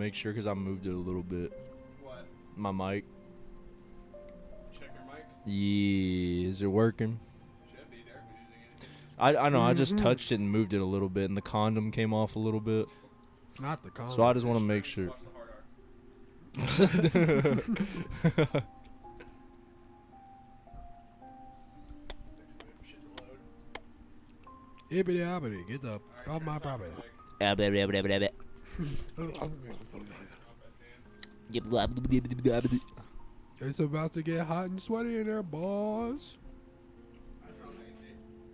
make sure because I moved it a little bit. What? My mic. Check your mic. Yeah, is it working? Should be. Derek was using it. I know. I just touched it and moved it a little bit, and the condom came off a little bit. Not the condom. So I just want to make sure. Watch the hard R. Ibbity obbity, get the off my property. It's about to get hot and sweaty in there, boys.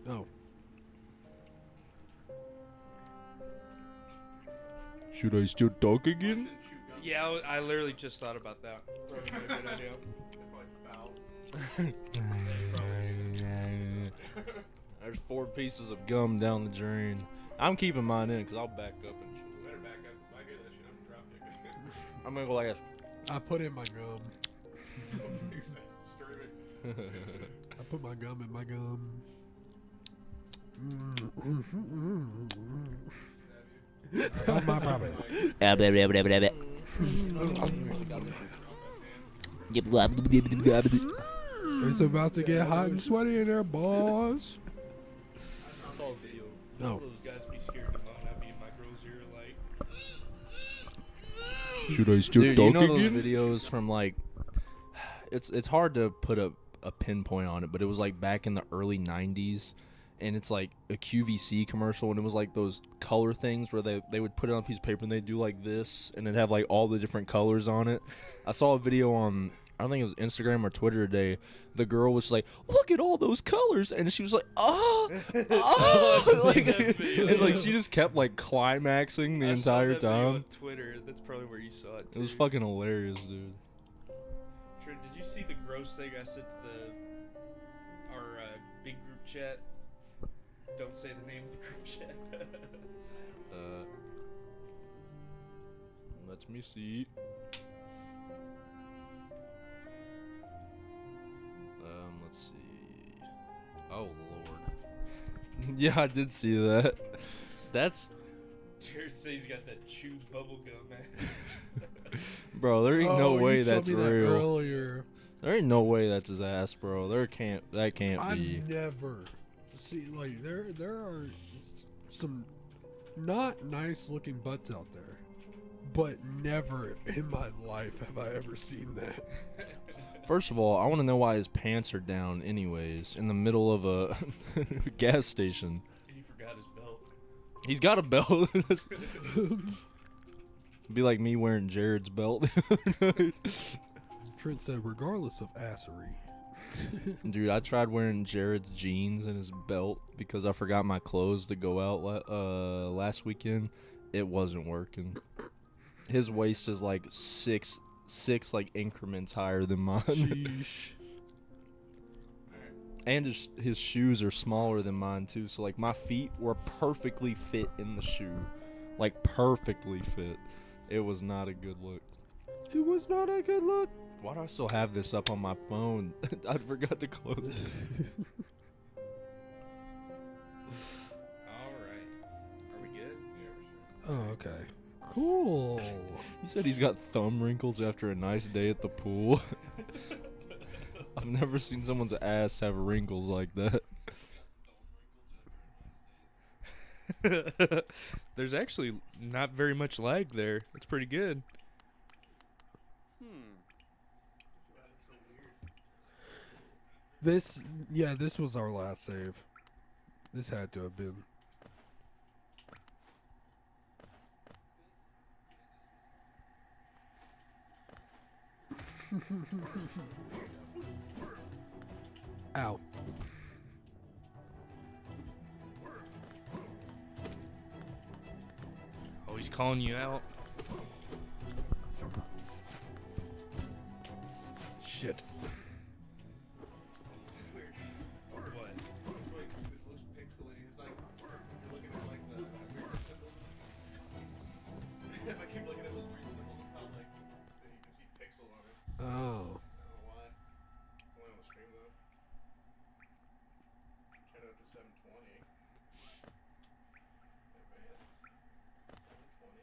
Oh. Should I still talk again? Yeah, I literally just thought about that. Probably a good idea. There's 4 pieces of gum down the drain. I'm keeping mine in because I'll back up and shit. Better back up. If I hear that shit, I'm drop kicking. I'm gonna go like this. I put in my gum. Stir it. I put my gum in my gum. Off my property. It's about to get hot and sweaty in there, boys. I saw a video. No. Those guys be scared to moan at me in my girl's ear, like. Should I still Dude, talk you know again? those Videos from like, it's hard to put a pinpoint on it, but it was like back in the early 90s, and it's like a QVC commercial, and it was like those color things where they would put it on a piece of paper and they'd do like this, and it'd have like all the different colors on it. I saw a video on, I don't think it was Instagram or Twitter today. The girl was like, "Look at all those colors," and she was like, "Ah, ah!" like, and like she just kept like climaxing the I saw entire that video time. on Twitter. That's probably where you saw it. Too. It was fucking hilarious, dude. Trent, did you see the gross thing I sent to our big group chat? Don't say the name of the group chat. Let me see. Let's see. Oh lord. Yeah, I did see that. That's. Jared says he's got that chewed bubble gum, man. Bro, there ain't no way that's real. Earlier. There ain't no way that's his ass, bro. That can't I've be. never see like there are some not nice looking butts out there, but never in my life have I ever seen that. First of all, I want to know why his pants are down, anyways, in the middle of a gas station. He forgot his belt. He's got a belt. Be like me wearing Jared's belt. Trent said, regardless of assery. Dude, I tried wearing Jared's jeans and his belt because I forgot my clothes to go out last weekend. It wasn't working. His waist is like six like increments higher than mine. Sheesh. And his shoes are smaller than mine too. So like my feet were perfectly fit in the shoe. Like perfectly fit. It was not a good look. It was not a good look. Why do I still have this up on my phone? I forgot to close it. Alright. Are we good? Yeah, Oh, okay. Cool. You said he's got thumb wrinkles after a nice day at the pool. I've never seen someone's ass have wrinkles like that. There's actually not very much lag there. It's pretty good. This was our last save. This had to have been. Ow. Oh, he's calling you out. Shit. It's weird. What? It's like, it looks pixelated. It's like, you're looking at like the weird symbols. If I keep looking at those weird symbols, it's not like, then you can see pixel on it. Oh. I don't know why. It's only on the stream though. Turn it up to 720. Advanced. 720.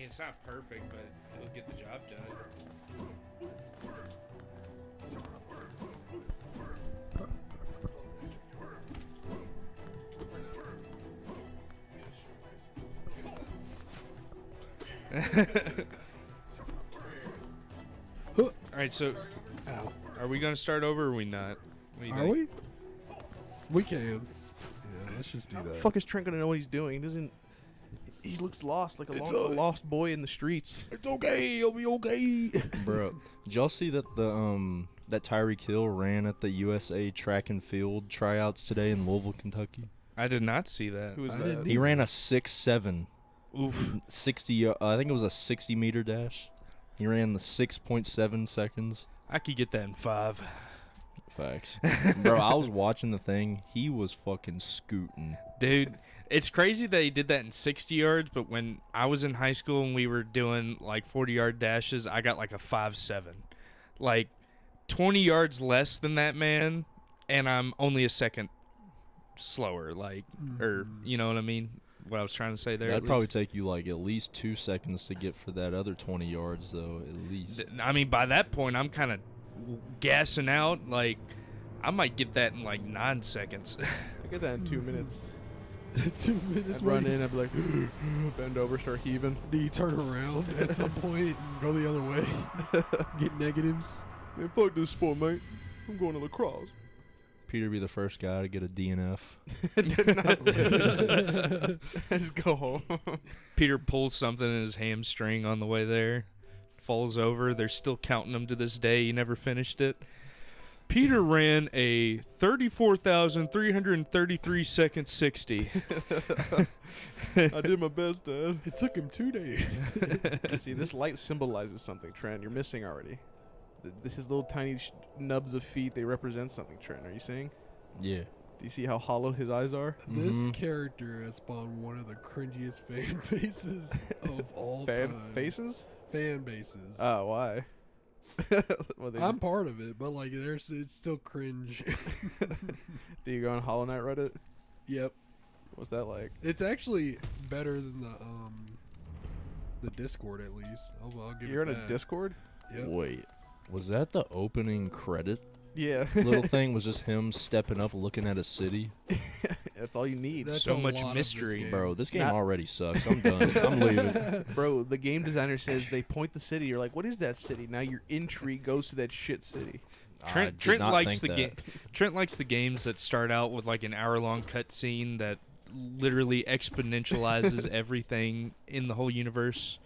mean, it's not perfect, but it'll get the job done. All right, so Ow. are we gonna start over or are we not? What do you Are think? we? We can. Yeah, let's just do that. Fuck is Trent gonna know what he's doing? He doesn't. He looks lost, like a lost boy in the streets. It's okay. It'll be okay. Bro, did y'all see that that Tyreek Hill ran at the USA track and field tryouts today in Louisville, Kentucky? I did not see that. Who is I that? didn't He ran a 6.7, Oof. 60. I think it was a 60-meter dash. He ran the 6.7 seconds. I could get that in 5. Facts, bro. I was watching the thing. He was fucking scooting. Dude, it's crazy that he did that in 60 yards, but when I was in high school and we were doing like 40-yard dashes, I got like a 5.7. Like 20 yards less than that man, and I'm only a second slower, like, or you know what I mean? What I was trying to say there. That'd at probably least. take you like at least 2 seconds to get for that other 20 yards, though. At least. I mean, by that point, I'm kind of gassing out. Like, I might get that in like 9 seconds. I get that in 2 minutes. 2 minutes. I'd run in, I'd be like, bend over, start heaving. Do you turn around at some point and go the other way? Get negatives. Man, fuck this sport, mate. I'm going to lacrosse. Peter be the first guy to get a DNF. Did not finish. I just go home. Peter pulls something in his hamstring on the way there, falls over. They're still counting him to this day. He never finished it. Peter ran a 34,333 second 60. I did my best, Dad. It took him 2 days. See, this light symbolizes something, Trent. You're missing already. This is little tiny nubs of feet. They represent something, Trent. Are you seeing? Yeah. Do you see how hollow his eyes are? This Mhm. character has spawned one of the cringiest fan bases of all Fan time. faces? Fan bases. Oh, why? Well, they I'm just- part of it, but like, it's still cringe. do you go on Hollowknight Reddit? Yep. What's that like? It's actually better than the Discord at least. I'll give You're it in that. a Discord? Yep. Wait, was that the opening credit? Yeah. Little thing was just him stepping up, looking at a city. That's all you need. That's So a much lot of this mystery. game. Bro, this game Not- already sucks. I'm done. I'm leaving. Bro, the game designer says they point the city. You're like, what is that city? Now your intrigue goes to that shit city. I Trent did not likes the think game. Trent likes the games that start out with like an hour-long cutscene that literally exponentializes everything in the whole universe.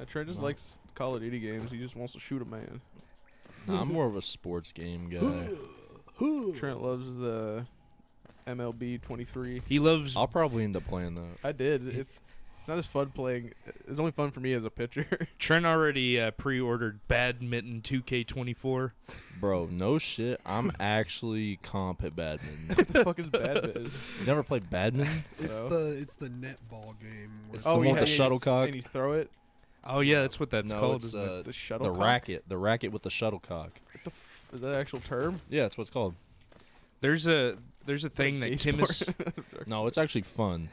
Trent just Well. likes Call of Duty games. He just wants to shoot a man. Nah, I'm more of a sports game guy. Trent loves the MLB 23. He loves. I'll probably end up playing that. I did. It's not as fun playing. It's only fun for me as a pitcher. Trent already pre-ordered Badminton 2K24. Bro, no shit. I'm actually comp at badminton. What the fuck is badminton? You never played badminton? It's No. it's the netball game. where- It's the one with the shuttlecock? And you throw it. Oh yeah, that's what that's No, called. it's, Isn't it? The the shuttlecock. racket with the shuttlecock. Is that an actual term? Yeah, that's what it's called. There's a thing that Gay chemists sport? No, it's actually fun.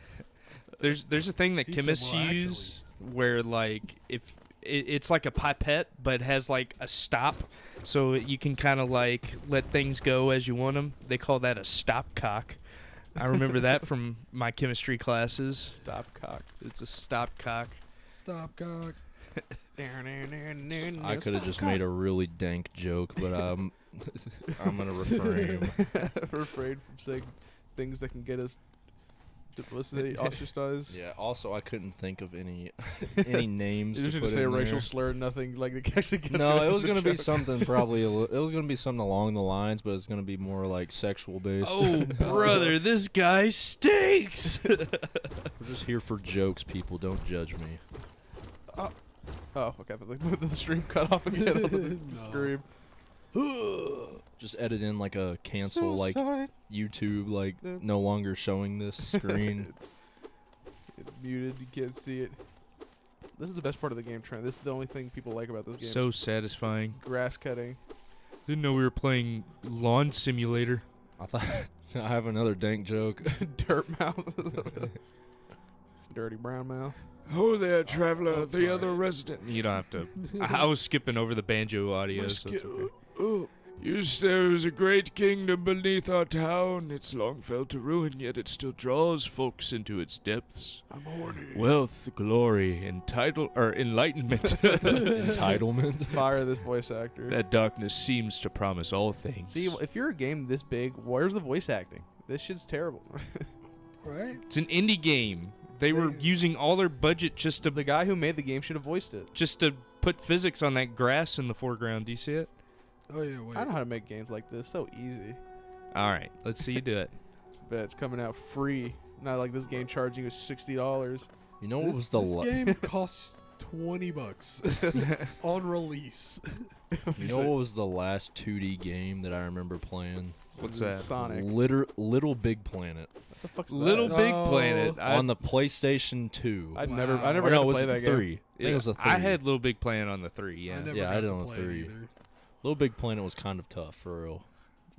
there's a thing that He said, chemists "Well, use where like if it's like a pipette but has like a stop, so you can kind of like let things go as you want them. They call that a stopcock. I remember that from my chemistry classes. Stopcock. It's a stopcock. Stop cock. I could have just made a really dank joke, but I'm gonna refrain. Refrain from saying things that can get us publicity, ostracized. Yeah. Also, I couldn't think of any names. You to just put say a in racial there. slur, nothing like it actually gets. No, it was gonna be something probably. It was gonna be something along the lines, but it's gonna be more like sexual based. Oh brother, this guy stinks. We're just here for jokes, people. Don't judge me. Oh, okay. The stream cut off again. On the No. scream. Just edit in like a cancel like Suicide. YouTube like Yeah. no longer showing this screen. It's muted. You can't see it. This is the best part of the game, Trent. This is the only thing people like about this game. So satisfying. grass cutting. Didn't know we were playing lawn simulator. I thought I have another dank joke. Dirt mouth. Dirty brown mouth. Oh there, traveler, Oh, the sorry. other resident. You don't have to. I was skipping over the banjo audio, so it's okay. You say there's a great kingdom beneath our town. It's long fell to ruin, yet it still draws folks into its depths. I'm horny. Wealth, glory, enlightenment. Entitlement. Fire this voice actor. That darkness seems to promise all things. See, if you're a game this big, where's the voice acting? This shit's terrible. Right? It's an indie game. They were using all their budget just to The guy who made the game should have voiced it. put physics on that grass in the foreground. Do you see it? Oh yeah, wait. I know how to make games like this. So easy. All right, let's see you do it. Bet it's coming out free. Not like this game charging you $60. You know what This, was the this la- game costs $20 on release. You know what was the last 2D game that I remember playing? What's This is that? Sonic. Little Big Planet What the fuck's Little that? Big Oh. Planet. on the PlayStation 2. I Wow. never Or got no, to was play it the that game. 3? I think it was the 3. I had Little Big Planet on the 3. Yeah. I never Yeah, I got did to on the play it 3. either. Little Big Planet was kind of tough for real.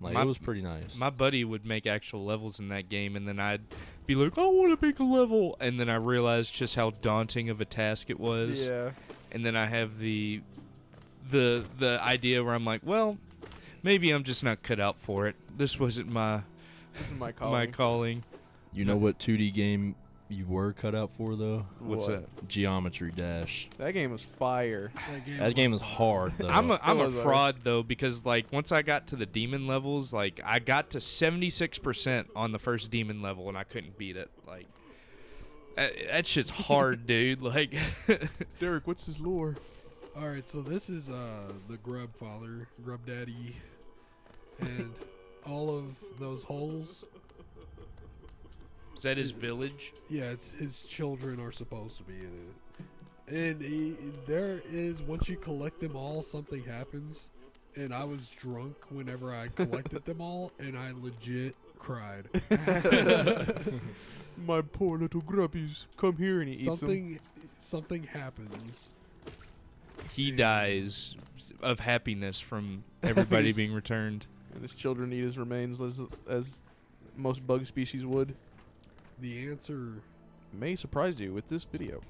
Like My- it was pretty nice. My buddy would make actual levels in that game, and then I'd be like, I want to make a level. And then I realized just how daunting of a task it was. Yeah. And then I have the idea where I'm like, well, maybe I'm just not cut out for it. This wasn't my This is my call. my calling. You know what 2D game you were cut out for though? What's What? that? Geometry Dash. That game was fire. That game is fun. hard though. I'm a was, fraud though, because like once I got to the demon levels, like I got to 76% on the first demon level and I couldn't beat it. Like that shit's hard, dude. Like Derek, what's his lore? All right, so this is the Grub Father, Grub Daddy, and all of those holes. is that his village? Yeah, it's his children are supposed to be in it, and there is once you collect them all, something happens. And I was drunk whenever I collected them all, and I legit cried. My poor little grubbies. Come here and he eats them. Something happens. He dies of happiness from everybody being returned. And his children eat his remains as most bug species would. The answer. May surprise you with this video.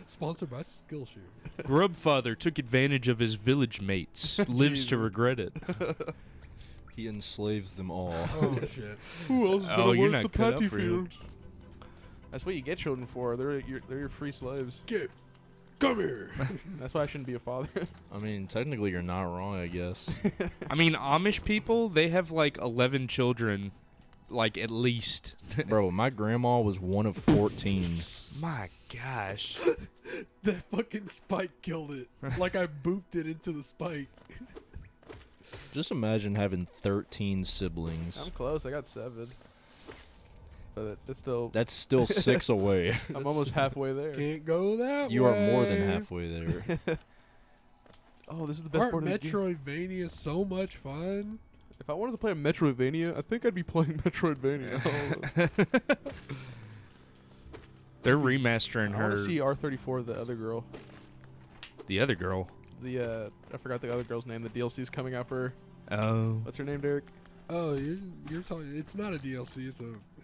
Sponsored by Skillshare. Grubfather took advantage of his village mates, lives to Jesus. regret it. He enslaves them all. Oh shit! Who else is Oh, gonna you're work not the cut out patty for it. field? That's what you get children for. They're your free slaves. Come here. That's why I shouldn't be a father. I mean, technically you're not wrong, I guess. I mean, Amish people, they have like 11 children, like at least. Bro, my grandma was one of 14. My gosh. That fucking spike killed it. Like I booped it into the spike. Just imagine having 13 siblings. I'm close. I got 7. But it's still. That's still 6 away. I'm almost halfway there. Can't go that You way. are more than halfway there. Oh, this is the best Aren't part of the game. Metroidvania so much fun? If I wanted to play a Metroidvania, I think I'd be playing Metroidvania. They're remastering I want her. to see R34, the other girl. The other girl. I forgot the other girl's name. The DLC's coming out for her. Oh. What's her name, Derek? Oh, you're talking. It's not a DLC.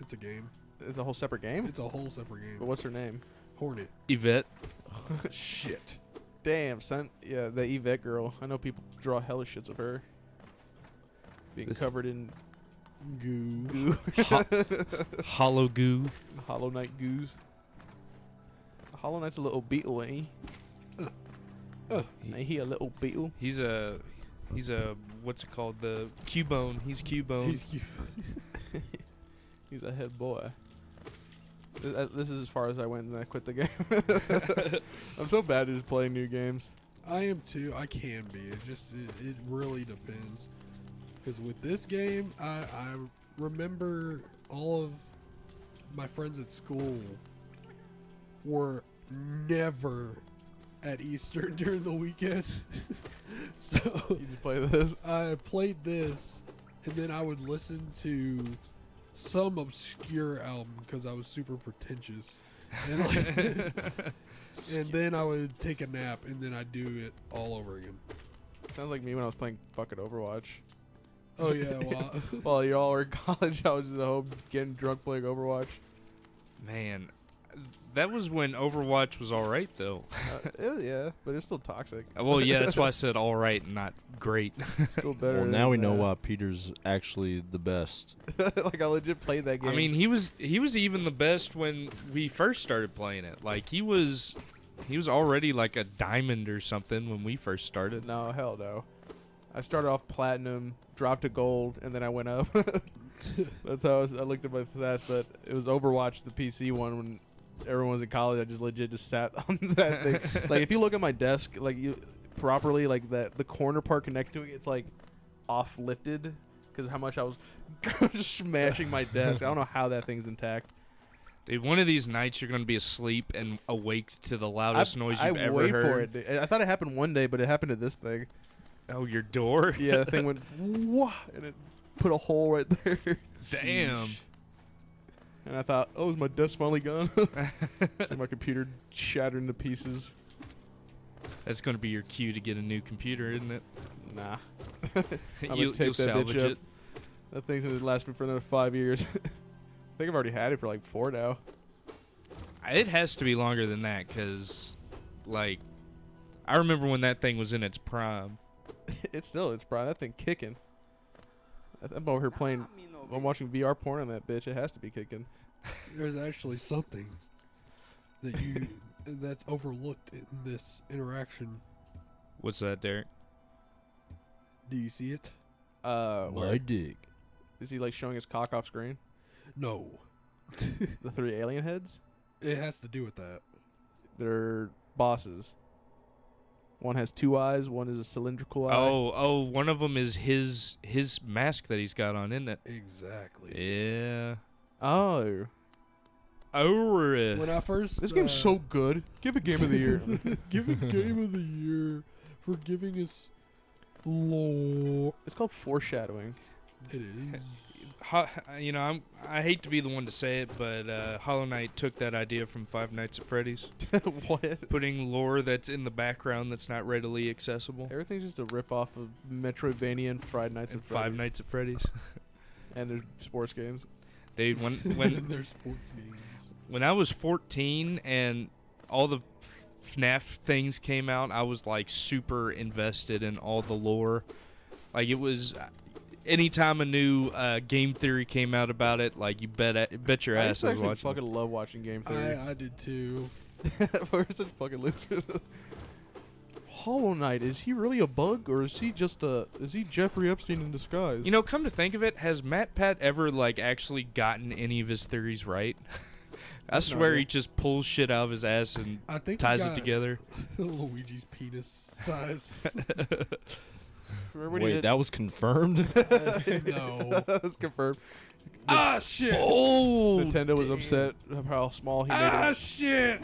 It's a game. It's a whole separate game? It's a whole separate But game. what's her name? Hornet. Yvette. Shit. Damn, son. Yeah, the Yvette girl. I know people draw hella shits of her. Being covered in Goo. Hollow goo. Hollow Knight goose. Hollow Knight's a little beetle, ain't he? Ain't he a little beetle? He's a what's it called? The Cubone. He's Cubone. He's cute. He's a head boy. This is as far as I went, and then I quit the game. I'm so bad at just playing new games. I am too. I can be. It really depends. Because with this game, I remember all of my friends at school were never at Easter during the weekend. So You just play this. I played this, and then I would listen to some obscure album because I was super pretentious. And, and then I would take a nap, and then I'd do it all over again. Sounds like me when I was playing fucking Overwatch. Oh yeah, well, While y'all were in college, I was just at home getting drunk playing Overwatch. Man, that was when Overwatch was all right, though. Yeah, but it's still toxic. Well, yeah, that's why I said all right and not great. Still better. Well, now we than know that. why Peter's actually the best. Like, I legit played that game. I mean, he was even the best when we first started playing it. Like, he was already like a diamond or something when we first started. no, hell no. I started off platinum, dropped to gold, and then I went up. That's how I looked at my stats. But it was Overwatch, the PC one, when everyone was in college. I just legit just sat on that thing. Like, if you look at my desk, like you properly, like the corner part connected to it, it's like off lifted because how much I was just smashing my desk. I don't know how that thing's intact. Dude, one of these nights you're gonna be asleep and awake to the loudest noise you've ever wait heard. for it. Dude. I thought it happened one day, but it happened to this thing. Oh, your door? Yeah, the thing went wah, and it put a hole right there. Damn. And I thought, oh, is my desk finally gone? So my computer shattered into pieces. That's gonna be your cue to get a new computer, isn't it? Nah. You'll salvage it. That thing's gonna last me for another 5 years. I think I've already had it for like 4 now. It has to be longer than that, cause, like, I remember when that thing was in its prime. It's probably that thing kicking. I'm over here playing. I'm watching VR porn on that bitch. It has to be kicking. There's actually something that that's overlooked in this interaction. What's that, Derek? Do you see it? My Where? dick. Is he like showing his cock off screen? No. The 3 alien heads? It has to do with that. They're bosses. One has 2 eyes. One is a cylindrical eye. Oh, one of them is his mask that he's got on, isn't it? Exactly. Yeah. Oh. When I first This game's so good. Give it Game of the Year. give it Game of the Year for giving us lore. It's called foreshadowing. It is. You know, I hate to be the one to say it, but Hollowknight took that idea from Five Nights at Freddy's, What? putting lore that's in the background that's not readily accessible. Everything's just a rip off of Metroidvania and Friday Nights And at Five Freddy's. Nights at Freddy's. And there's sports games. Dude, when There's sports games. when I was 14 and all the FNAF things came out, I was like super invested in all the lore. Like, it was anytime a new game theory came out about it, like, you bet your I ass used to I was actually watching. fucking love watching game theory. I did too. We're such fucking losers. Hollowknight, is he really a bug or is he Jeffrey Epstein in disguise? You know, come to think of it, has Matt Pat ever like actually gotten any of his theories right? I swear idea. he just pulls shit out of his ass and I think ties he it got together. Luigi's penis size. Remember when he Wait, did- that was confirmed? No. That's confirmed. Ah shit! Oh, Nintendo was damn. upset of how small he made Ah it. shit!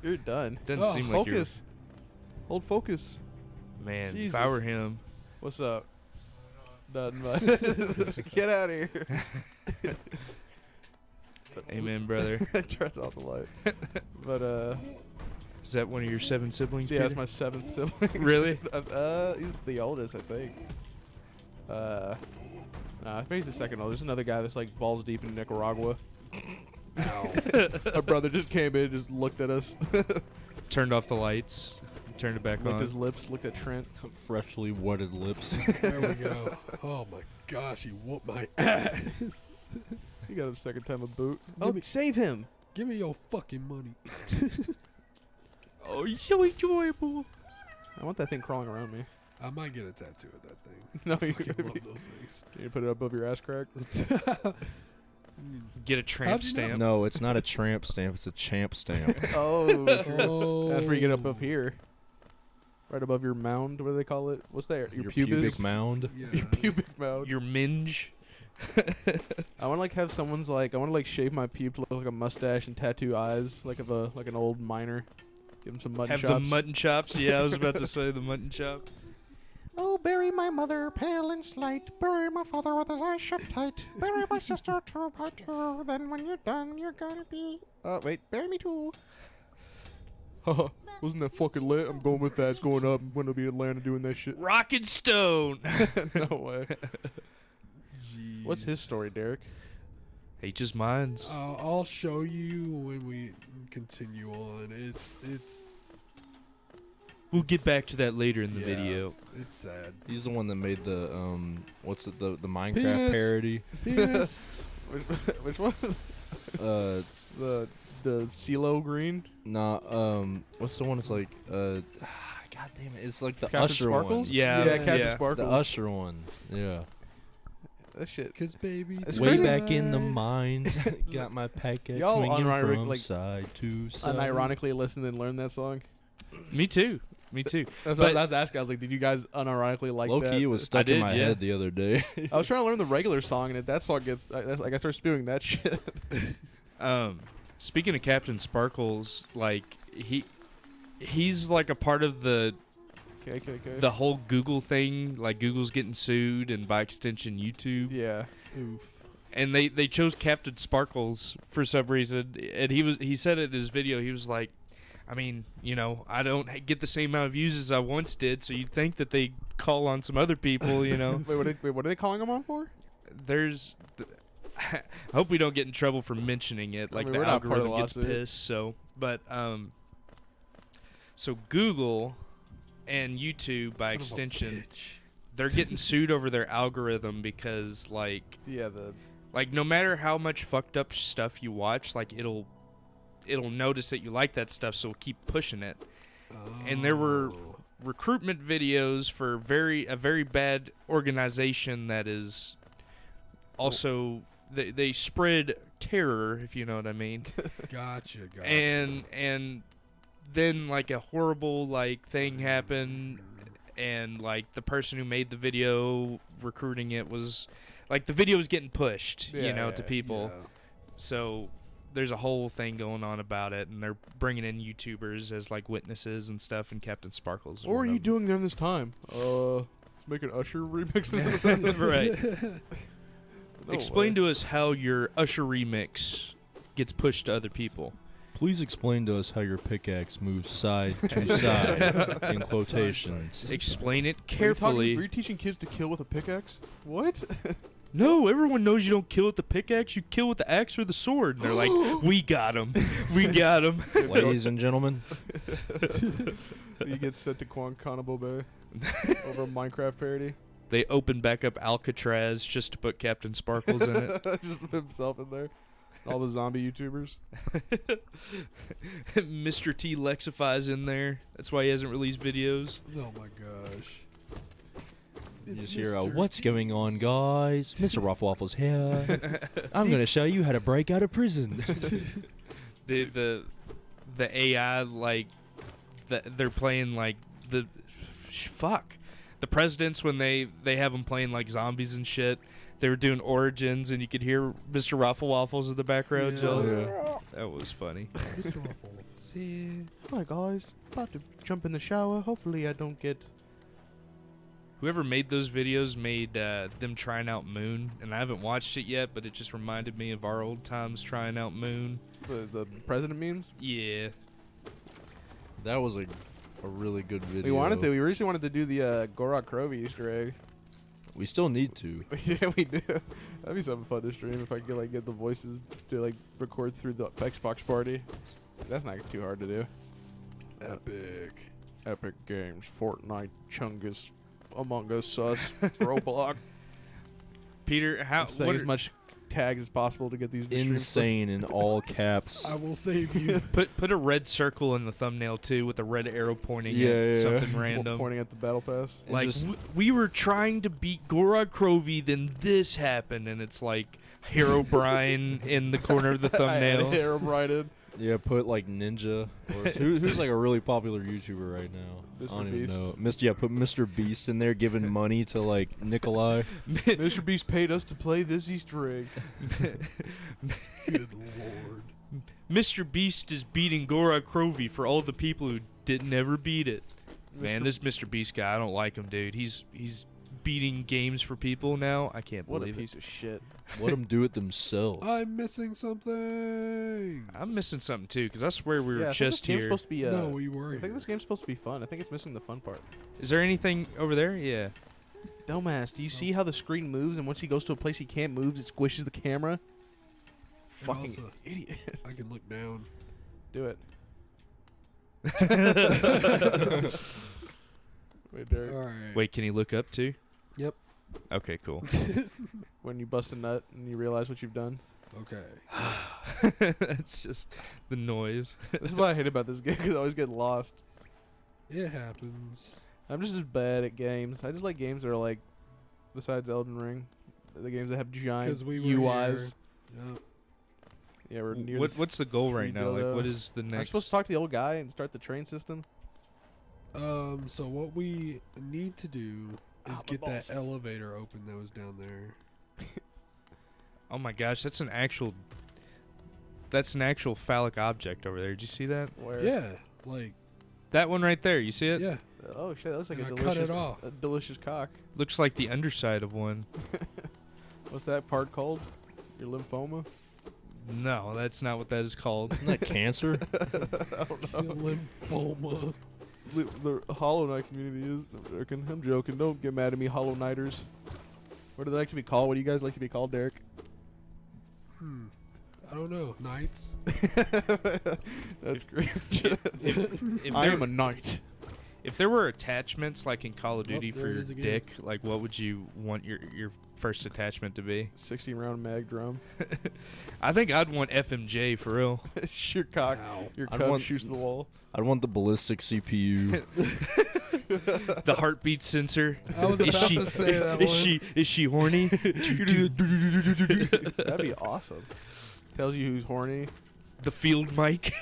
You're done. Doesn't Oh, seem like you're. Focus. Hold focus. Man, Jesus. if I were him, What's up? Nothing much. Get out of here. amen, brother. Turns off the light. But Is that one of your 7 siblings? yeah, that's Peter? my 7th sibling. Really? He's the oldest, I think. Nah, I think he's the 2nd oldest. There's another guy that's like balls deep in Nicaragua. Ow. My brother just came in, just looked at us, Turned off the lights, turned it back licked on. his lips, looked at Trent. Freshly wetted lips. There we go. Oh my gosh, he whooped my ass. He got him 2nd time a boot. Give Oh, me- save him! Give me your fucking money. Oh, so enjoyable. I want that thing crawling around me. I might get a tattoo of that thing. No, I you fucking love those things. Can you put it above your ass crack? Get a tramp How'd you know? stamp. No, it's not a tramp stamp. It's a champ stamp. Oh, Oh. that's where you get up here. Right above your mound, what do they call it? What's that? Your pubis? pubic mound. Yeah. Your pubic mound. Your minge. I want to like have someone's like I want to like shave my pube to look like a mustache and tattoo eyes like of a like an old miner. Give him some mutton Have chops. the mutton chops. Yeah, I was about to say the mutton chop. Oh, bury my mother pale and slight. Bury my father with his eyes shut tight. Bury my sister 2 by 2. Then when you're done, you're gonna be. Wait, bury me too. Haha, wasn't that fucking lit? I'm going with that. It's going up. I'm gonna be in Atlanta doing that shit. Rockin' Stone. No way. What's his story, Derek? H's minds. I'll show you when we continue on. It's We'll get back to that later in the Yeah. video. it's sad. He's the one that made the what's it, the Minecraft Penis. parody. Penis. Which one? Uh, The CeeLo Green. nah. What's the one? It's like God damn it! It's like the Captain Usher Sparkles? one. Yeah, Captain yeah. Sparkles. The Usher one. Yeah. That shit. Cause baby, It's Way crazy. back in the mines, got my packet Y'all swinging unironic- from like, side to side. Unironically listened and learned that song. Me too. Me too. That's But- what I was asking. I was like, did you guys unironically like Low that? key, it was stuck in did, my yeah. head the other day. I was trying to learn the regular song, and if that song gets, I started spewing that shit. Speaking of Captain Sparkles, like he's like a part of the Okay. whole Google thing. Like Google's getting sued, and by extension YouTube. Yeah. oof. And they chose Captain Sparkles for some reason, and he said it in his video. He was like, I mean, you know, I don't get the same amount of views as I once did, so you'd think that they call on some other people, you know. Wait, what are they calling him on for? There's I hope we don't get in trouble for mentioning it. Like mean, the we're not part of the algorithm gets lawsuit. pissed. So Google and YouTube by Son of a extension, bitch. they're getting sued over their algorithm because like no matter how much fucked up stuff you watch, like it'll notice that you like that stuff, so it'll keep pushing it. And there were Oh. recruitment videos for a very bad organization that is also they spread terror, if you know what I mean. Gotcha. and then like a horrible like thing happened, and like the person who made the video recruiting it was like the video was getting pushed, to people. Yeah. So there's a whole thing going on about it, and they're bringing in YouTubers as like witnesses and stuff, and Captain Sparkles. is What were one you of doing during this time? Making Usher remixes. them. Right. Explain to us how your Usher remix gets pushed to other people. Please explain to us how your pickaxe moves side to side in quotations. Explain it Were carefully. you teaching kids to kill with a pickaxe? What? No, everyone knows you don't kill with the pickaxe. You kill with the axe or the sword. And they're like, we got him. We got him. Ladies and gentlemen, You get sent to Guantanamo Bay over a Minecraft parody. They open back up Alcatraz just to put Captain Sparkles in it. Just himself in there. All the zombie YouTubers. Mr. T Lexify's in there. That's why he hasn't released videos. Oh my gosh. you It's just hear, Mr. what's going on, guys? Mr. Ruff Waffle's here. I'm going to show you how to break out of prison. The AI, like, they're playing, like, the presidents, when they have them playing, like, zombies and shit. They were doing Origins, and you could hear Mr. Ruffle Waffles in the background. Yeah. Joe. Yeah. That was funny. Mr. Waffles here. Hi guys, about to jump in the shower. Hopefully I don't get. Whoever made those videos made them trying out Moon, and I haven't watched it yet, but it just reminded me of our old times trying out Moon. The president memes. Yeah. That was a really good video. We originally wanted to do the Gorok Krovi Easter egg. We still need to. Yeah, we do. That'd be something fun to stream if I could get the voices to record through the Xbox party. That's not too hard to do. Epic Games, Fortnite, Chungus, Among Us, Roblox. Peter, how Saying what as much tags as possible to get these streams. Insane in all caps. I will save you. put a red circle in the thumbnail too, with a red arrow pointing Yeah, at yeah. something random. Pointing at the battle pass. And Like just- we were trying to beat Gorod Krovi, then this happened, and it's like Hero Brian in the corner of the thumbnail. Herobrine. Yeah, put like Ninja. Or who's like a really popular YouTuber right now? Mr. I don't Beast. even know. Put Mr. Beast in there giving money to like Nikolai. Mr. Beast paid us to play this Easter egg. Good lord. Mr. Beast is beating Gorod Krovi for all the people who didn't ever beat it. Man, this Mr. Beast guy, I don't like him, dude. He's beating games for people now. I can't What a believe it. piece of shit. Let them do it themselves. I'm missing something. I'm missing something too, because I swear we were I think just this game's here. supposed to be. No, we were. I think this game's supposed to be fun. I think it's missing the fun part. Is there anything over there? Yeah. Dumbass, do you see how the screen moves, and once he goes to a place he can't move, it squishes the camera? fucking also- idiot. I can look down. Do it. Wait, Derek. All right. Wait, can he look up too? Yep. Okay, cool. When you bust a nut and you realize what you've done. Okay. That's just the noise. This is what I hate about this game, 'cause I always get lost. It happens. I'm just bad at games. I just like games that are like, besides Elden Ring, the games that have giant Because we were UIs. here. Yep. Yeah, we're near What's the goal right now? Like, dildo. what is the I'm next? supposed to talk to the old guy and start the train system. So what we need to do is my get balls. that elevator open that was down there. Oh my gosh, that's an actual phallic object over there. Did you see that? Where? Yeah, like That one right there. You see it? yeah. Oh shit, that looks like And a I cut it delicious, off. a delicious cock. Looks like the underside of one. What's that part called? Your lymphoma? No, that's not what that is called. Isn't that cancer? I don't know. Lymphoma. The Hollowknight community is. I'm joking. I'm joking. Don't get mad at me, Hollow-Knighters. What do they like to be called? What do you guys like to be called, Derek? I don't know. Knights. That's great. If I there, am a knight. if there were attachments like in Call of Oh, Duty there for it your is again. dick, like what would you want your first attachment to be? 60-round mag drum. I think I'd want FMJ for real. Your cock. Ow. Your I'd cock want- shoots the wall. I'd want the ballistic CPU. The heartbeat sensor. I was Is about she to say that is she horny? That'd be awesome. Tells you who's horny. The field mic.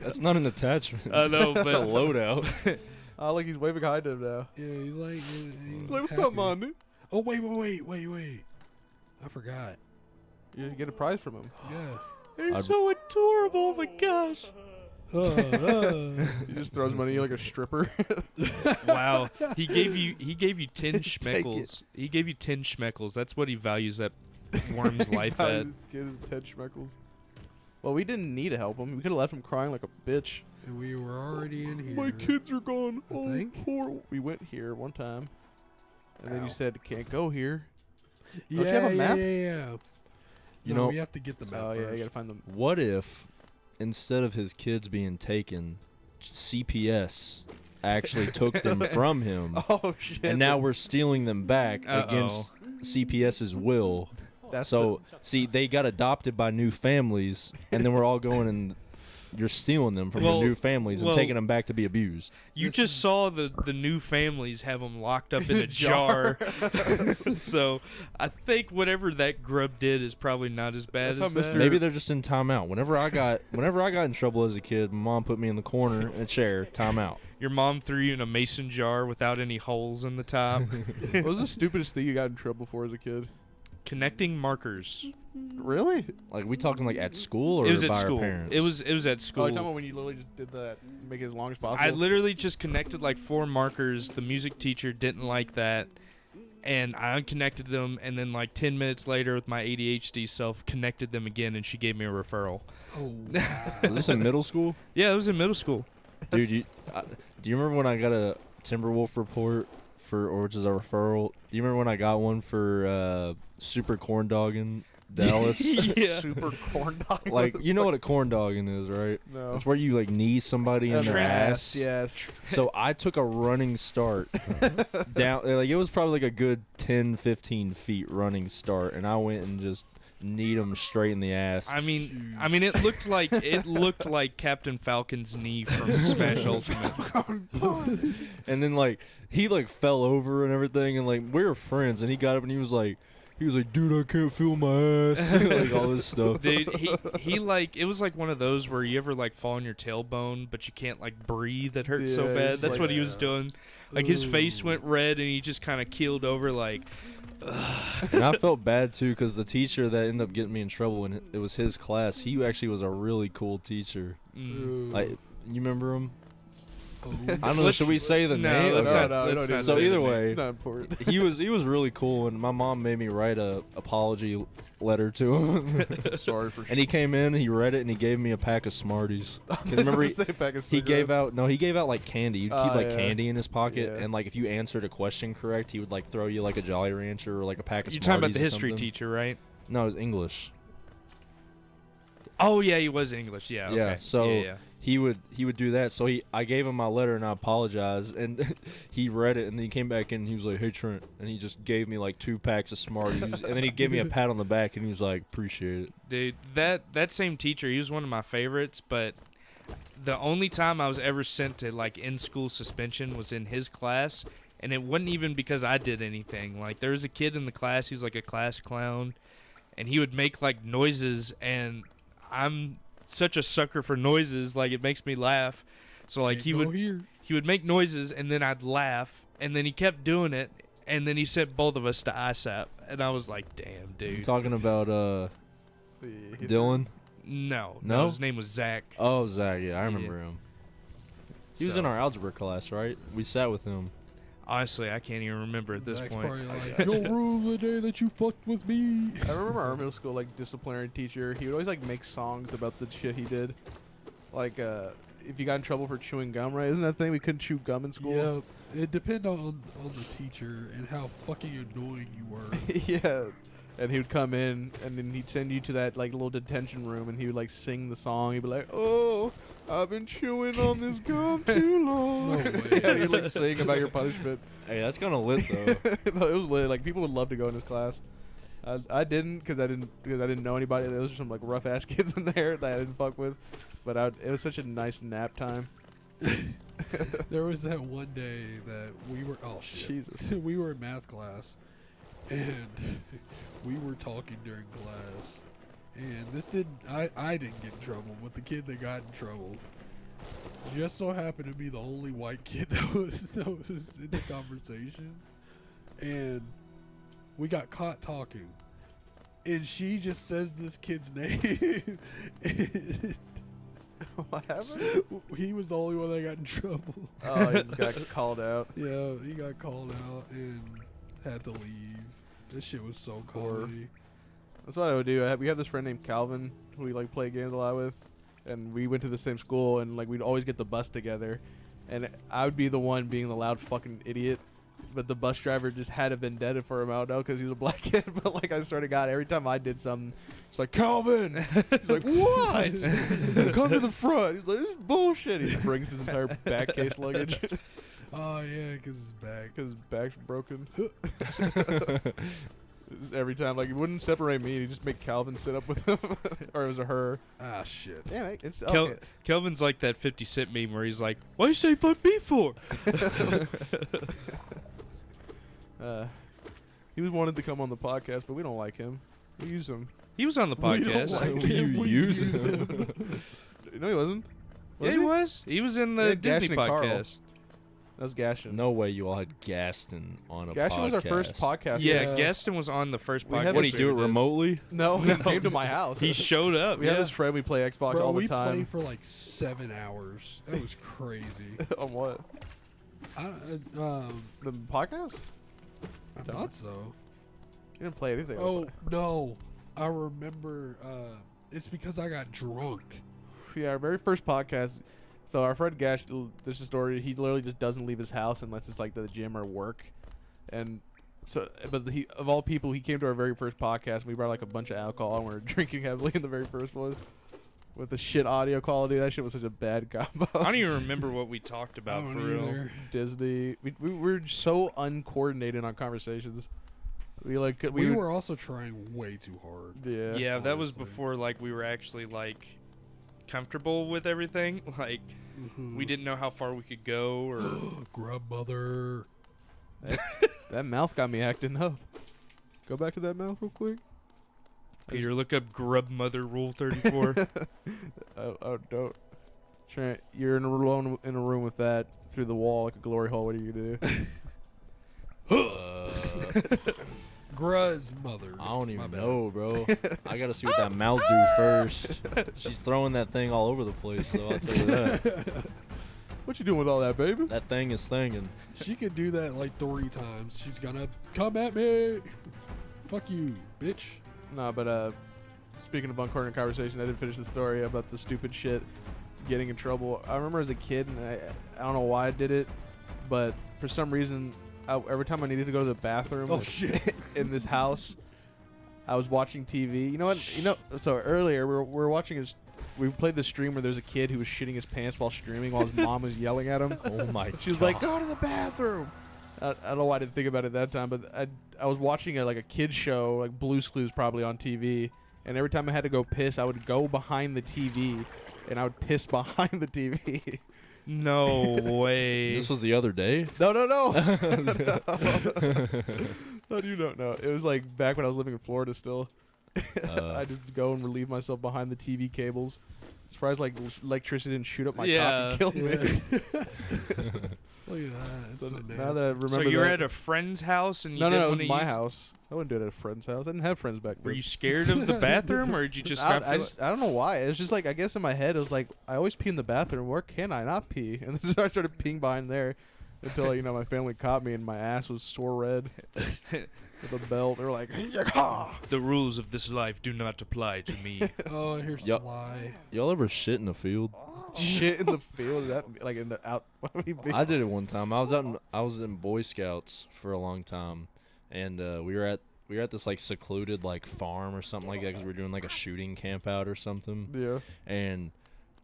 That's not an attachment. I know, That's a but loadout. Oh, look, he's waving hi to him now. Yeah, he's like. He's Like, what's happy. up, man? dude? Oh wait! I forgot. You get a prize from him. Yeah. they're I'd- so adorable. Oh my gosh. He just throws money at you like a stripper. Wow. He gave you 10 Take it. schmeckles. He gave you 10 schmeckles. That's what he values that worm's life at. Get his 10 schmeckles. Well, we didn't need to help him. We could have left him crying like a bitch. And we were already in here. My kids are gone. I Oh, think. poor. We went here one time, and then Ow. you said can't go here. Yeah, Don't you have a map? Yeah. You No, know, we have to get the map Oh yeah, first. you gotta find them. what if instead of his kids being taken, CPS actually took them from him, Oh shit! and now we're stealing them back Uh-oh. against CPS's will? that's So, see, they got adopted by new families, and then we're all going and you're stealing them from Well- the new families and well- taking them back to be abused. You This just is- saw the new families have them locked up in a jar. So I think whatever that grub did is probably not as bad That's as how that. Mr. Maybe they're just in timeout. Whenever I got in trouble as a kid, my mom put me in the corner in a chair, timeout. Your mom threw you in a mason jar without any holes in the top. What was the stupidest thing you got in trouble for as a kid? Connecting markers. Really? Like, we talking like at school or It was by at our school. parents? It was at Oh, you're talking school. about when you literally just did that, make it as long as possible. I literally just connected like 4 markers. The music teacher didn't like that, and I unconnected them. And then like 10 minutes later, with my ADHD self, connected them again, and she gave me a referral. Oh, Was this in middle school? Yeah, it was in middle school. Dude, do you remember when I got a Timberwolf report or which is a referral? Do you remember when I got one for super corn dogging Dallas? Yeah. Super corn dog. Like, you know what a corn dogging is, right? No. It's where you like knee somebody in That's their right. ass. Yes. So I took a running start down, like it was probably like a good 10, 15 feet running start, and I went and just kneed him straight in the ass. I mean, it looked like Captain Falcon's knee from Smash Ultimate. And then like he like fell over and everything, and like we were friends, and he got up and he was like, dude, I can't feel my ass, like all this stuff. Dude, he like it was like one of those where you ever like fall on your tailbone, but you can't like breathe. It hurts so Yeah, bad. he's That's like- what he was doing. Like his face Ooh. went red, and he just kind of keeled over. Like, And I felt bad too because the teacher that ended up getting me in trouble, and it was his class. He actually was a really cool teacher. Like, you remember him? oh. I don't know. Let's- Should we say the no, name? let's Okay. not- no, let's we don't not need So say either the name. way, Not important. he was really cool, and my mom made me write a apology letter to him. Sorry for. And he came in, he read it, and he gave me a pack of Smarties. 'Cause remember he gave out like candy. He'd keep Oh, like yeah. candy in his pocket, Yeah. and like if you answered a question correct, he would like throw you like a Jolly Rancher or like a pack of you're Smarties. talking about the or history something. teacher, right? No, it was English. Oh yeah, he was English. Yeah. Yeah, Okay. so yeah. he would do that. So I gave him my letter and I apologized, and he read it, and then he came back in and he was like, "Hey Trent," and he just gave me like 2 packs of Smarties, and then he gave me a pat on the back, and he was like, "Appreciate it." Dude, that same teacher, he was one of my favorites, but the only time I was ever sent to like in school suspension was in his class, and it wasn't even because I did anything. Like there was a kid in the class, he was like a class clown, and he would make like noises, and I'm such a sucker for noises, like it makes me laugh. So like he would make noises and then I'd laugh, and then he kept doing it, and then he sent both of us to ISAP, and I was like, damn, You dude. talking about Dylan? No, No? his name was Zach. Oh, Zach. Yeah, I remember him. He was in our algebra class, right? We sat with him. Honestly, I can't even remember at this Zach's point. probably like, you'll rue the day that you fucked with me. I remember our middle school like disciplinary teacher. He would always like make songs about the shit he did. Like if you got in trouble for chewing gum, right? Isn't that thing we couldn't chew gum in school? Yeah, it depended on the teacher and how fucking annoying you were. Yeah. And he would come in, and then he'd send you to that like little detention room, and he would like sing the song. He'd be like, "Oh, I've been chewing on this gum too long." No way. Yeah, he'd like sing about your punishment. Hey, that's kind of lit though. No, it was lit. Like people would love to go in his class. I didn't because I didn't know anybody. There was some like rough ass kids in there that I didn't fuck with. But it was such a nice nap time. There was that one day that we were Jesus. we were in math class, and we were talking during class, and I didn't get in trouble, but the kid that got in trouble just so happened to be the only white kid that was in the conversation, and we got caught talking, and she just says this kid's name. And What happened? he was the only one that got in trouble. Oh, he just got called out. Yeah, he got called out and had to leave. This shit was so comedy. That's what I would do. We have this friend named Calvin who we like play games a lot with, and we went to the same school, and like we'd always get the bus together, and I would be the one being the loud fucking idiot, but the bus driver just had a vendetta for him out now because he was a black kid. But like I swear to God, every time I did something, it's like, "Calvin," he's like, "What? Come to the front." He's like, "This is bullshit." He brings his entire back case luggage Oh yeah, because his back. because his back's broken. Every time, like, he wouldn't separate me. He'd just make Calvin sit up with him, or it was a her. Ah shit. Yeah, it's Kel- okay. Kelvin's like that 50 Cent meme where he's like, "Why you say fuck me for?" He was wanted to come on the podcast, but we don't like him. We use him. He was on the We don't podcast. like You him, we use use him. No, he wasn't. Yeah, he was. He was in the Yeah, Disney Gaston and Carl. podcast. That was Gaston. No way you all had Gaston on a Gaston podcast. was our first podcast. Yeah, Yeah. Gaston was on the first We podcast. had What, do this you do it we did. remotely? No, he came to my house. He showed up. We yeah. had this friend. We play Xbox Bro, all the we time. played for like 7 hours. That was crazy. On what? The podcast? I thought so. You didn't play anything. Oh no, I remember. It's because I got drunk. Yeah, our very first podcast. So our friend Gash, there's a story. He literally just doesn't leave his house unless it's like the gym or work. And so, but he, of all people, he came to our very first podcast. And we brought like a bunch of alcohol and we were drinking heavily in the very first one. With the shit audio quality, that shit was such a bad combo. I don't even remember what we talked I about don't for real. either. Disney. We were so uncoordinated on conversations. We We were also trying way too hard. Yeah. Yeah, that was honestly. before like we were actually like comfortable with everything. Like we didn't know how far we could go or Grub mother. That mouth got me acting up. Go back to that mouth real quick. Peter, look up Grub Mother Rule 34. Oh, don't. Trent, you're alone in a room with that through the wall like a glory hole. What are you gonna do? Gruz mother. I don't My even bad. know, bro. I gotta see what that mouth do first. She's throwing that thing all over the place, though. I'll tell you that. What you doing with all that, baby? That thing is thinging. She could do that like 3 times. She's gonna come at me. Fuck you, bitch. No, but speaking of uncoordinated conversation, I didn't finish the story about the stupid shit getting in trouble. I remember as a kid, and I don't know why I did it, but for some reason, every time I needed to go to the bathroom Oh shit. in this house, I was watching TV. You know what? So earlier we were watching we played the stream where there's a kid who was shitting his pants while streaming while his mom was yelling at him. Oh my She was like, "Go to the bathroom." I don't know why I didn't think about it that time, but I was watching like a kid's show, like Blue's Clues probably on TV, and every time I had to go piss, I would go behind the TV, and I would piss behind the TV. No way. This was the other day. No. No, you don't know. It was like back when I was living in Florida still. I just go and relieve myself behind the TV cables. Surprised like electricity didn't shoot up my top and kill me. Look at that. It's so Now that I remember So you were that- at a friend's house and you No, didn't it was want to my use- house. I wouldn't do it at a friend's house. I didn't have friends back then. Were you scared of the bathroom, or did you just I not? don't know why. It was just like, I guess in my head, it was like, I always pee in the bathroom. Where can I not pee? And then I started peeing behind there until, my family caught me and my ass was sore red with a belt. They were like, The rules of this life do not apply to me. Oh, here's Yup. Sly. Y'all ever shit in the field? shit in the field. That like in the out. What do you mean? I did it one time. I was in Boy Scouts for a long time, and we were at this like secluded like farm or something like that because we were doing like a shooting camp out or something. Yeah. And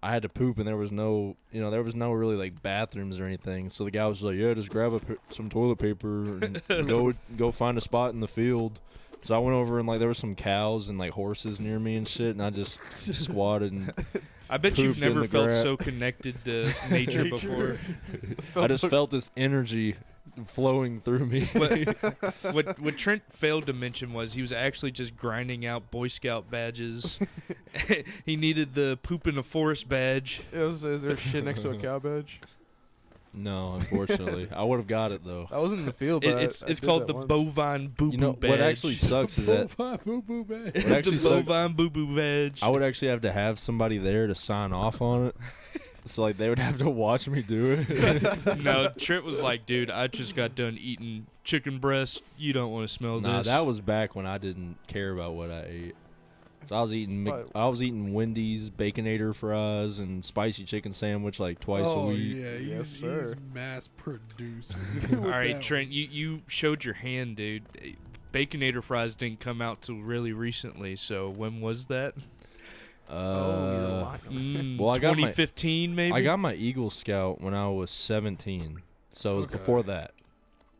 I had to poop, and there was no really like bathrooms or anything. So the guy was like, "Yeah, just grab some toilet paper and go find a spot in the field." So I went over and like there were some cows and like horses near me and shit, and I just squatted and I bet you've Pooped in never the felt grass. so connected to nature before. I just felt this energy flowing through me. What Trent failed to mention was he was actually just grinding out Boy Scout badges. He needed the poop in the forest badge. Is there shit next to a cow badge? No, unfortunately, I would have got it though. I wasn't in the field, but It's I did called that the once. bovine boo boo You know badge. what actually sucks is that Boo bad. what actually the sucks, bovine boo boo badge. I would actually have to have somebody there to sign off on it. So like they would have to watch me do it. No, Trent was like, dude, I just got done eating chicken breast. You don't want to smell Nah, this. that was back when I didn't care about what I ate. So I was eating What? I was eating Wendy's Baconator fries and spicy chicken sandwich like twice a week. Yeah, Yes, he's sir. mass producing. All right, Trent, you showed your hand, dude. Baconator fries didn't come out till really recently. So when was that? You're lying. Well, I got my- 2015 maybe. I got my Eagle Scout when I was 17, so it was Okay. before that.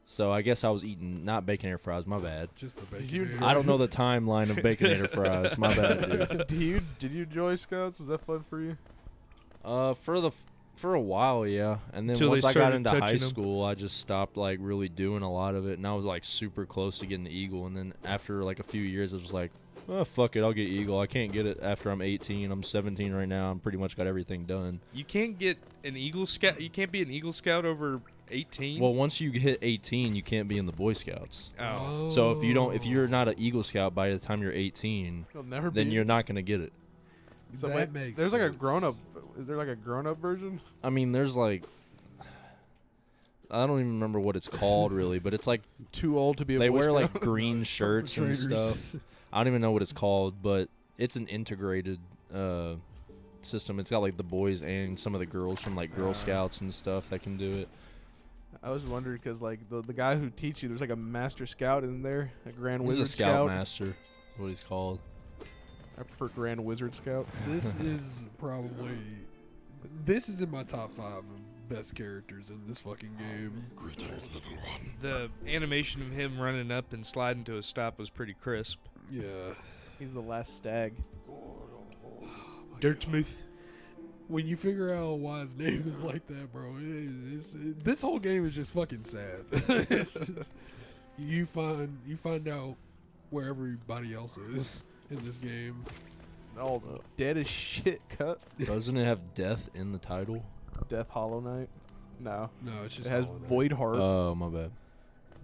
So I guess I was eating not Baconator fries. My bad. Just the Did you- bacon. I don't know the timeline of Baconator fries. My bad, dude. Did you enjoy Scouts? Was that fun for you? For a while, yeah. And then Till once they I got started into high touching 'em. school, I just stopped like really doing a lot of it, and I was like super close to getting the Eagle. And then after like a few years, I was like, oh fuck it, I'll get Eagle. I can't get it after I'm 18. I'm 17 right now. I'm pretty much got everything done. You can't get an Eagle Scout. You can't be an Eagle Scout over 18. Well, once you hit 18, you can't be in the Boy Scouts. Oh. So if you're not an Eagle Scout by the time you're 18, You'll never then be. you're not gonna get it. So That wait, makes there's like a sense. grown up. Is there like a grown up version? I mean, there's like, I don't even remember what it's called really, but it's like Too old to be a they Boy wear like Scout? green shirts and Perpetrators. stuff. I don't even know what it's called, but it's an integrated system. It's got like the boys and some of the girls from like Girl Scouts and stuff that can do it. I was wondering because like the guy who teach you, there's like a master scout in there, a grand He's wizard a scout master. That's what he's called. I prefer grand wizard scout. This is probably. This is in my top 5 of best characters in this fucking game. The animation of him running up and sliding to a stop was pretty crisp. Yeah. He's the last stag. Dirtmouth. When you figure out why his name is like that, bro, this whole game is just fucking sad. It's just- you find out where everybody else is in this game. Oh, dead as shit cut. Doesn't it have death in the title? Death Hollowknight. No, No, it's just it has Hollowknight. Void Heart. Oh, my bad.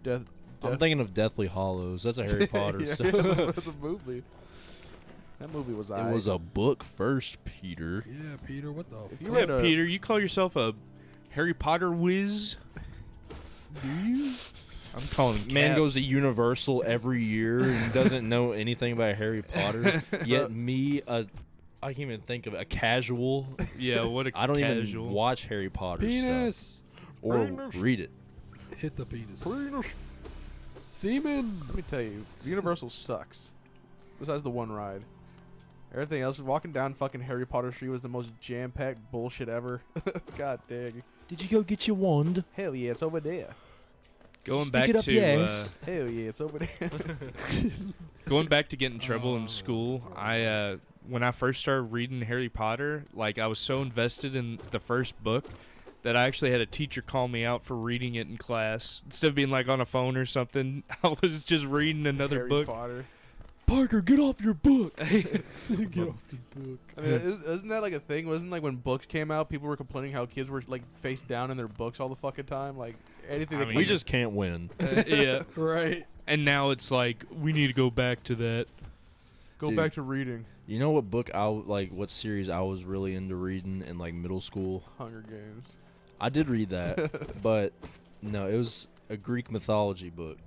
Death. I'm thinking of Deathly Hollows. That's a Harry Potter Yeah, stuff. that's a movie. That movie was. It was a book first, Peter. Yeah, Peter, what the If you fuck? read Yeah, a- Peter, you call yourself a Harry Potter whiz? Do you? I'm calling him Man Cap. goes to Universal every year and doesn't know anything about Harry Potter. Yet me, I can't even think of it, a casual. Yeah, what a I don't casual. even watch Harry Potter stuff Penis! or Penis. read it. Hit the penis. Penis. Semen! Let me tell you, Universal sucks. besides the one ride. Everything else, walking down fucking Harry Potter Street was the most jam-packed bullshit ever. God dang. Did you go get your wand? Hell yeah, it's over there. Going Stick back it up to your ass. Hell yeah, it's over there. going back to getting in trouble Oh. in school. I when I first started reading Harry Potter, like I was so invested in the first book that I actually had a teacher call me out for reading it in class. Instead of being like on a phone or something, I was just reading another Harry book. Potter. Parker, get off your book. Get off the book. I mean, isn't that like a thing? Wasn't like when books came out, people were complaining how kids were like face down in their books all the fucking time? Like anything. I that mean, We came- just can't win. Yeah. Right. And now it's like we need to go back to that. go Dude. back to reading You know what book what series I was really into reading in like middle school? Hunger Games. I did read that, but no, it was a Greek mythology book.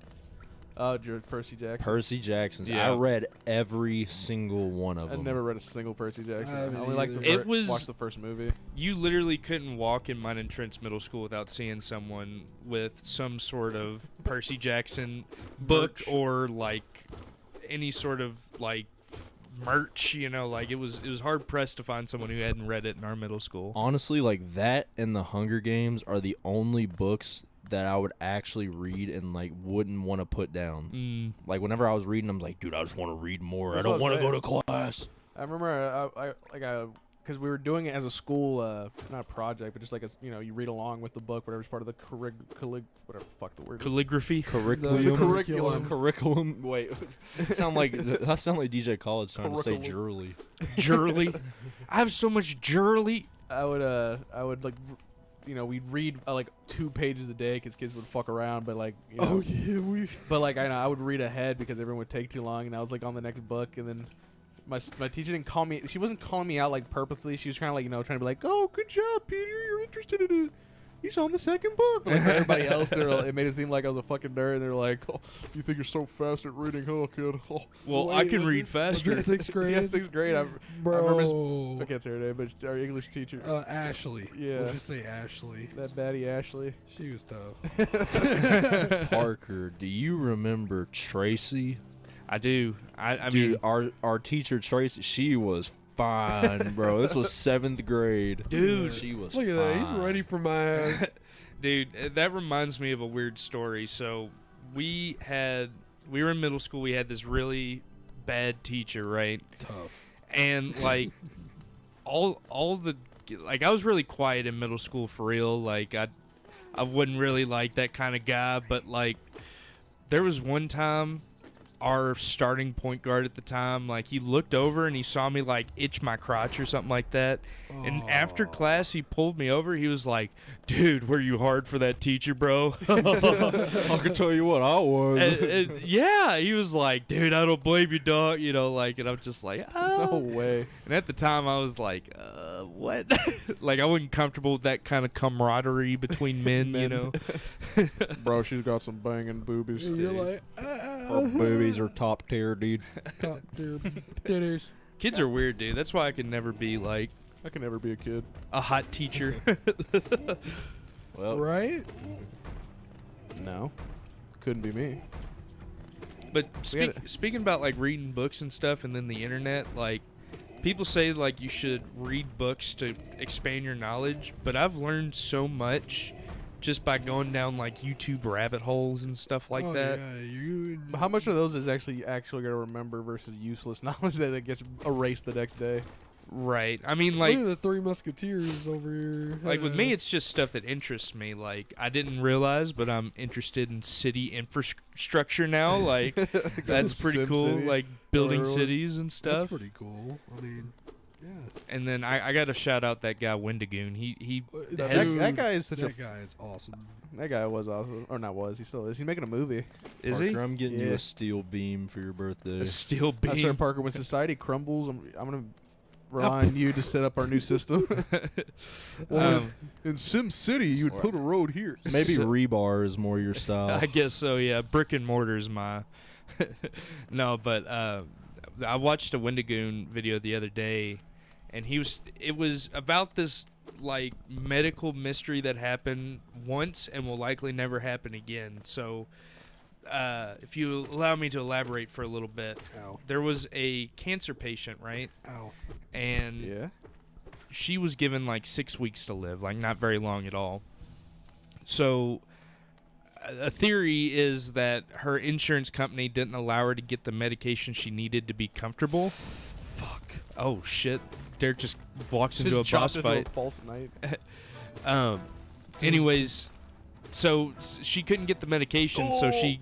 Oh, Percy Jackson. Percy Jackson's. Yeah. I read every single one of I them. never read a single Percy Jackson. I I haven't only like the either. It was- watched the first movie. You literally couldn't walk in mine and Trent's middle school without seeing someone with some sort of Percy Jackson book Merch. or like any sort of like merch, like it was hard pressed to find someone who hadn't read it in our middle school. Honestly, like that and the Hunger Games are the only books that I would actually read and like wouldn't want to put down. Mm. Like whenever I was reading, I'm like, dude, I just want to read more. That's I what don't I'm want to go to class. I remember because we were doing it as a school, not a project, but just like you read along with the book, whatever's part of the whatever the fuck the word. is. Calligraphy. Curriculum. curriculum. Curriculum. Wait, I sound like DJ Khaled trying to say Curriculum. jurely. Jurley. I have so much jurley. I would like, we'd read like 2 pages a day because kids would fuck around, but like, Oh yeah, we. but like I would read ahead because everyone would take too long, and I was like on the next book, and then my teacher didn't call me. She wasn't calling me out like purposely. She was trying to trying to be like, oh, good job, Peter, you're interested in it. He's on the second book. But like everybody else, it made it seem like I was a fucking nerd. And they're like, oh, you think you're so fast at reading, huh, kid? Oh. Well, Wait, I can was read this- faster. was this 6th grade? Yeah, 6th grade. I Bro. remember I can't say her name, but our English teacher, Ashley. Yeah. We'll just say Ashley. that baddie Ashley. She was tough. Parker, do you remember Tracy? I do. I Dude, mean, our teacher Tracy, she was fine, bro. This was 7th grade. Dude. She was Look at that. He's fine. ready for my ass. dude, that reminds me of a weird story. So we were in middle school. We had this really bad teacher, right? Tough. And like all the like I was really quiet in middle school for real. Like I wasn't really like that kind of guy, but like there was one time our starting point guard at the time, like he looked over and he saw me like itch my crotch or something like that. And after class he pulled me over. He was like, dude, were you hard for that teacher, bro? I can tell you what I was. And yeah, he was like, dude, I don't blame you, dog. And I'm just like, No oh. way. And at the time, I was like, what? Like, I wasn't comfortable with that kind of camaraderie between men. Bro, she's got some banging boobies. And you're like, Her boobies are top tier, dude. top tier titties. Kids are weird, dude. That's why I could never be, like, I can never be a kid. a hot teacher. Well, Right? No. Couldn't be me. But We gotta- speaking about, like, reading books and stuff and then the internet, like, people say, like, you should read books to expand your knowledge, but I've learned so much just by going down, like, YouTube rabbit holes and stuff like Oh, that. Yeah, you. But how much of those is actually gonna remember versus useless knowledge that it gets erased the next day? Right. I mean, Look like, at the Three Musketeers over here. Like with me, it's just stuff that interests me. Like I didn't realize, but I'm interested in city infrastructure now. Like that's pretty Sim cool. City, Like building whatever it was. cities and That's stuff. pretty cool. I mean, yeah. And then I got to shout out that guy Wendigoon. He That guy is such That guy is awesome. That guy was awesome. Or not was. He still is. He's making a movie. is Parker, he I'm getting you Yeah. a steel beam for your birthday. a steel I said beam. Parker, when society crumbles, I'm gonna rely on you to set up our new system. In Sim City, you would put a road here. Maybe So- rebar is more your style. I guess so. Yeah, brick and mortar's my. No, but I watched a Wendigoon video the other day, and it was about this like medical mystery that happened once and will likely never happen again. So if you allow me to elaborate for a little bit, Ow. there was a cancer patient, right? Ow. And Yeah. she was given like 6 weeks to live, like not very long at all. So a theory is that her insurance company didn't allow her to get the medication she needed to be comfortable. Fuck. Oh shit! Derek just walks into a Just boss chopped into fight. a false knight. Anyways, so she couldn't get the medication, so she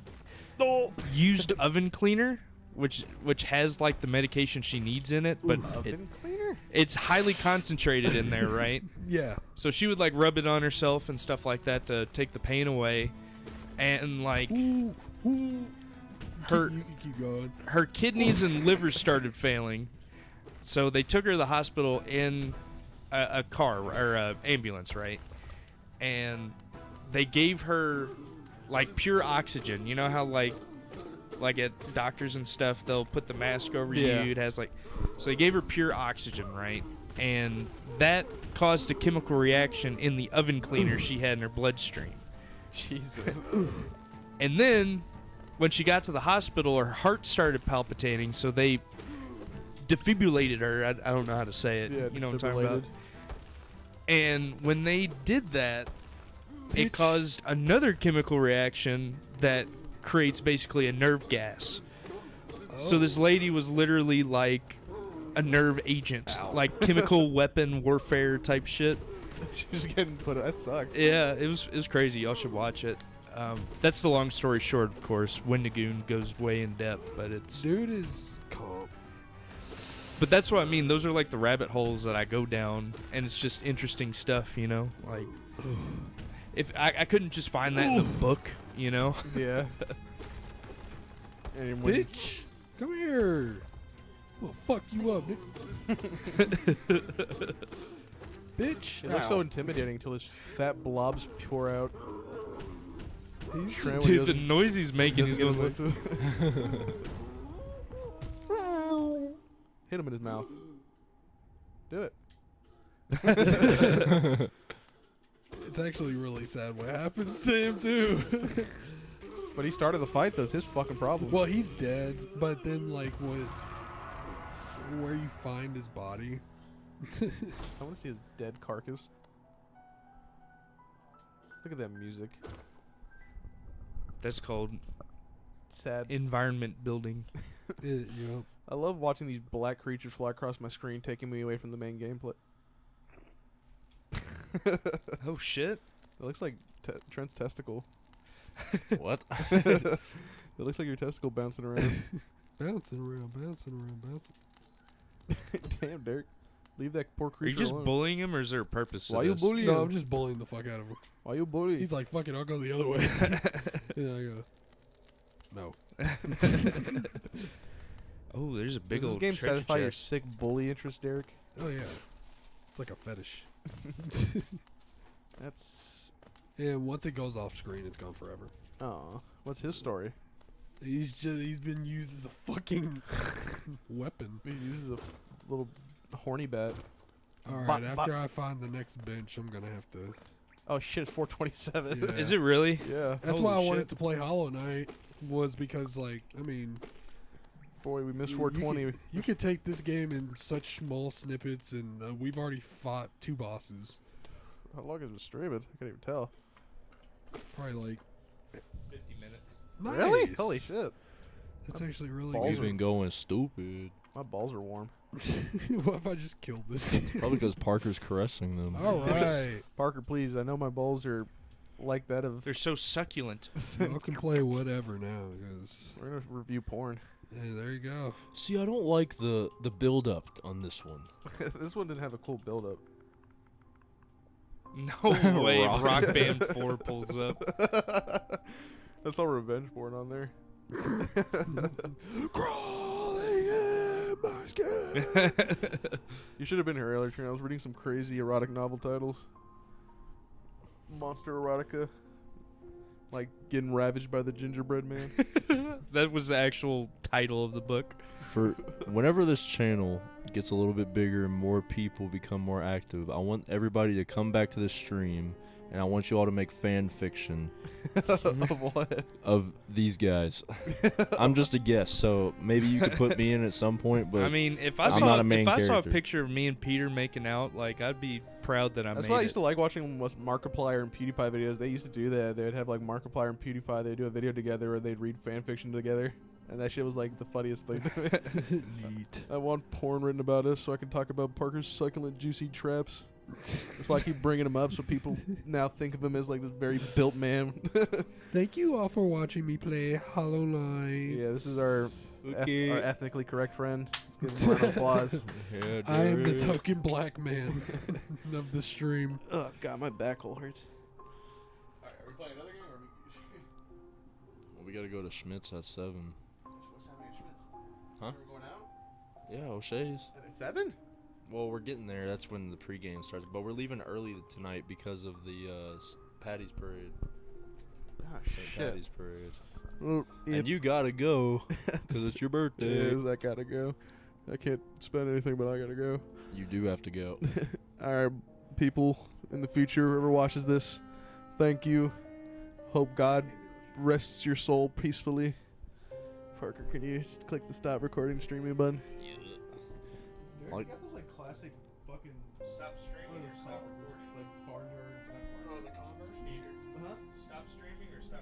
used oven cleaner, which has like the medication she needs in it, but Oven cleaner? it's highly concentrated in there, right? Yeah. So she would like rub it on herself and stuff like that to take the pain away, and like Ooh. Her- You can keep going. her kidneys and liver started failing. So they took her to the hospital in a car or a ambulance, right? And they gave her like pure oxygen. You know how like at doctors and stuff they'll put the mask over Yeah. you. It has like, so they gave her pure oxygen, right? And that caused a chemical reaction in the oven cleaner she had in her bloodstream. Jesus. And then when she got to the hospital, her heart started palpitating, so they defibrillated her. I don't know how to say it. Yeah, you know what I'm talking about? defibrillated. And when they did that, it Bitch. caused another chemical reaction that creates basically a nerve gas. So this lady was literally like a nerve agent, like chemical weapon warfare type shit. She's getting put. That sucks. Yeah, it was crazy. Y'all should watch it. That's the long story short, of course. Wendigoon goes way in depth, but it's. Dude is calm. But that's what I mean. Those are like the rabbit holes that I go down, and it's just interesting stuff, you know. Like, if I couldn't just find that in the book, you know. Yeah. And when- Bitch, come here. Well, fuck you up, nigga. Bitch. It looks so Ow. intimidating until his fat blobs pour out. He's Shrimp. Dude, the noise he's making, he's Doesn't going get like. his lip to- Hit him in his mouth. Do it. It's actually really sad what happens to him too. But he started the fight, though. It's his fucking problem. Well, he's dead, but then like where you find his body? I want to see his dead carcass. Look at that music. That's called Sad. environment building. You know, I love watching these black creatures fly across my screen, taking me away from the main gameplay. Oh shit! It looks like Trent's testicle. What? It looks like your testicle bouncing around. bouncing around. Damn, Derek. Leave that poor Are creature you just alone. bullying him, or is there a purpose to Why you this? bullying No, him? I'm just bullying the fuck out of him. Why you bullying? He's like, fuck it, I'll go the other way. And I go, no. Oh, there's a big Does old this game treasure satisfy your chest. sick bully interest, Derek? Oh yeah, it's like a fetish. That's. And once it goes off screen, it's gone forever. Oh, what's his story? He's been used as a fucking weapon. He uses a little horny bat. All right, Bop, after bop. I find the next bench, I'm gonna have to. Oh shit! It's 427. Yeah. Is it really? Yeah. That's Holy why I shit. wanted to play Hollowknight. Was because like I mean, Boy, we missed you 420. You could take this game in such small snippets, and we've already fought 2 bosses. How long has it been streaming? I can't even tell. Probably like 50 minutes. nice. Really? Holy shit! That's actually really Balls You've good. been going stupid. My balls are warm. What if I just killed this? Probably because Parker's caressing them. All right, Parker, please. I know my balls are like that of. They're so succulent. y'all can play whatever now, because We're gonna review porn. hey, there you go. See, I don't like the build up on this one. This one didn't have a cool build up. No way. Rock. Rock Band 4 pulls up. That's all revenge porn on there. Crawling in my skin. You should have been here earlier, Trina. I was reading some crazy erotic novel titles. Monster erotica. Like getting ravaged by the gingerbread man. That was the actual title of the book. For whenever this channel gets a little bit bigger and more people become more active, I want everybody to come back to this stream and I want you all to make fan fiction Of what? of these guys. I'm just a guest, so maybe you could put me in at some point. But I mean, if I I'm saw not a main if I saw a character. picture of me and Peter making out, like I'd be proud that I That's made why I it. used to like watching Markiplier and PewDiePie videos. They used to do that. They would have like Markiplier and PewDiePie. They'd do a video together where they'd read fan fiction together. And that shit was like the funniest thing to me. Neat. I want porn written about us so I can talk about Parker's succulent, juicy traps. That's why I keep bringing him up so people now think of him as like this very built man. Thank you all for watching me play Hollowknight. Yeah, this is our Okay. our ethnically correct friend. Let's give him a round of applause. Yeah, I am the dude. token black man of the stream. Oh god, my back hole hurts. Alright, are we playing another game or are we? Well, we gotta go to Schmitz at 7. What's happening at Schmitz? Huh? We're going out? Yeah, O'Shea's. At 7? Well, we're getting there. That's when the pregame starts. But we're leaving early tonight because of the Patty's Parade. Ah, St. shit. Patty's Parade. Well, And you gotta go because it's your birthday. It is, I gotta go. I can't spend anything, but I gotta go. You do have to go. Alright, people in the future, whoever watches this, thank you. Hope God rests your soul peacefully. Parker, can you just click the stop recording streaming button? Like- got those like classic fucking Stop streaming or stop recording. like barnyard. Oh, the Converse? Huh? Stop streaming or stop.